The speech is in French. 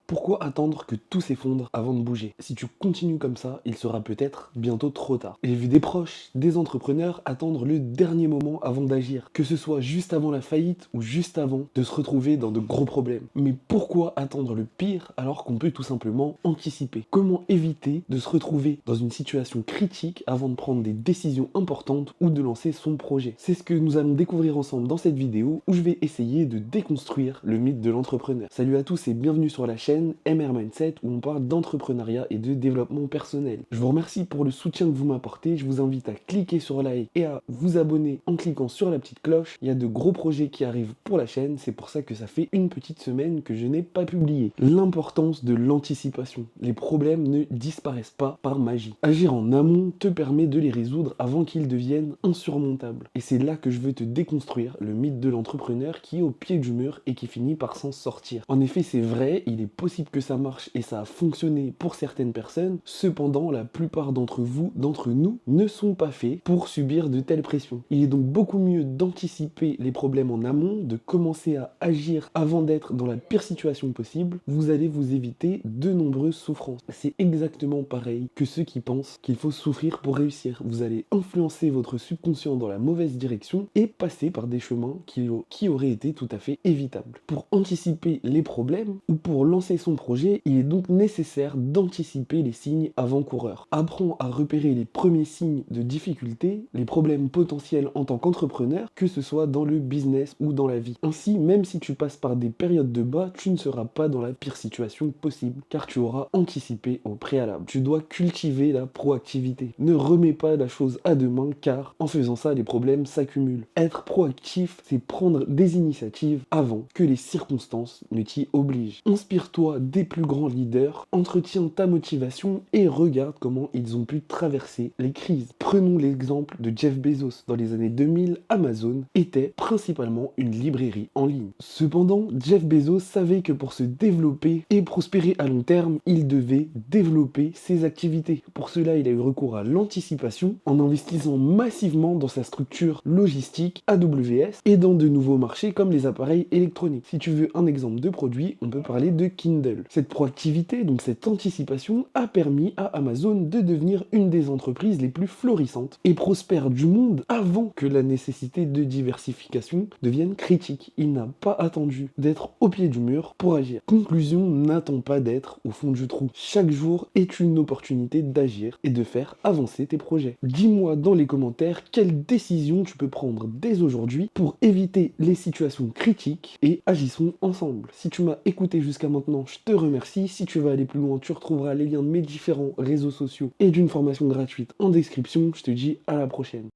Pourquoi attendre que tout s'effondre avant de bouger? Si tu continues comme ça, il sera peut-être bientôt trop tard. J'ai vu des proches, des entrepreneurs attendre le dernier moment avant d'agir, que ce soit juste avant la faillite ou juste avant de se retrouver dans de gros problèmes. Mais pourquoi attendre le pire alors qu'on peut tout simplement anticiper? Comment éviter de se retrouver dans une situation critique avant de prendre des décisions importantes ou de lancer son projet? C'est ce que nous allons découvrir ensemble dans cette vidéo où je vais essayer de déconstruire le mythe de l'entrepreneur. Salut à tous et bienvenue sur la chaîne MR Mindset où on parle d'entrepreneuriat et de développement personnel. Je vous remercie pour le soutien que vous m'apportez. Je vous invite à cliquer sur like et à vous abonner en cliquant sur la petite cloche. Il y a de gros projets qui arrivent pour la chaîne. C'est pour ça que ça fait une petite semaine que je n'ai pas publié. L'importance de l'anticipation. Les problèmes ne disparaissent pas par magie. Agir en amont te permet de les résoudre avant qu'ils deviennent insurmontables. Et c'est là que je veux te déconstruire le mythe de l'entrepreneur qui est au pied du mur et qui finit par s'en sortir. En effet, c'est vrai, il est possible que ça marche et ça a fonctionné pour certaines personnes. Cependant, la plupart d'entre nous, ne sont pas faits pour subir de telles pressions. Il est donc beaucoup mieux d'anticiper les problèmes en amont, de commencer à agir avant d'être dans la pire situation possible. Vous allez vous éviter de nombreuses souffrances. C'est exactement pareil que ceux qui pensent qu'il faut souffrir pour réussir. Vous allez influencer votre subconscient dans la mauvaise direction et passer par des chemins qui auraient été tout à fait évitables. Pour anticiper les problèmes ou pour lancer son projet, il est donc nécessaire d'anticiper les signes avant-coureurs. Apprends à repérer les premiers signes de difficulté, les problèmes potentiels en tant qu'entrepreneur, que ce soit dans le business ou dans la vie. Ainsi, même si tu passes par des périodes de bas, tu ne seras pas dans la pire situation possible, car tu auras anticipé au préalable. Tu dois cultiver la proactivité. Ne remets pas la chose à demain, car en faisant ça, les problèmes s'accumulent. Être proactif, c'est prendre des initiatives avant que les circonstances ne t'y obligent. Inspire-toi des plus grands leaders, entretiens ta motivation et regarde comment ils ont pu traverser les crises. Prenons l'exemple de Jeff Bezos. Dans les années 2000, Amazon était principalement une librairie en ligne. Cependant, Jeff Bezos savait que pour se développer et prospérer à long terme, il devait développer ses activités. Pour cela, il a eu recours à l'anticipation en investissant massivement dans sa structure logistique AWS et dans de nouveaux marchés comme les appareils électroniques. Si tu veux un exemple de produit, on peut parler de Kindle. Cette proactivité, donc cette anticipation, a permis à Amazon de devenir une des entreprises les plus florissantes et prospères du monde avant que la nécessité de diversification devienne critique. Il n'a pas attendu d'être au pied du mur pour agir. Conclusion, n'attends pas d'être au fond du trou. Chaque jour est une opportunité d'agir et de faire avancer tes projets. Dis-moi dans les commentaires quelles décisions tu peux prendre dès aujourd'hui pour éviter les situations critiques et agissons ensemble. Si tu m'as écouté jusqu'à maintenant, je te remercie. Si tu veux aller plus loin, tu retrouveras les liens de mes différents réseaux sociaux et d'une formation gratuite en description. Je te dis à la prochaine.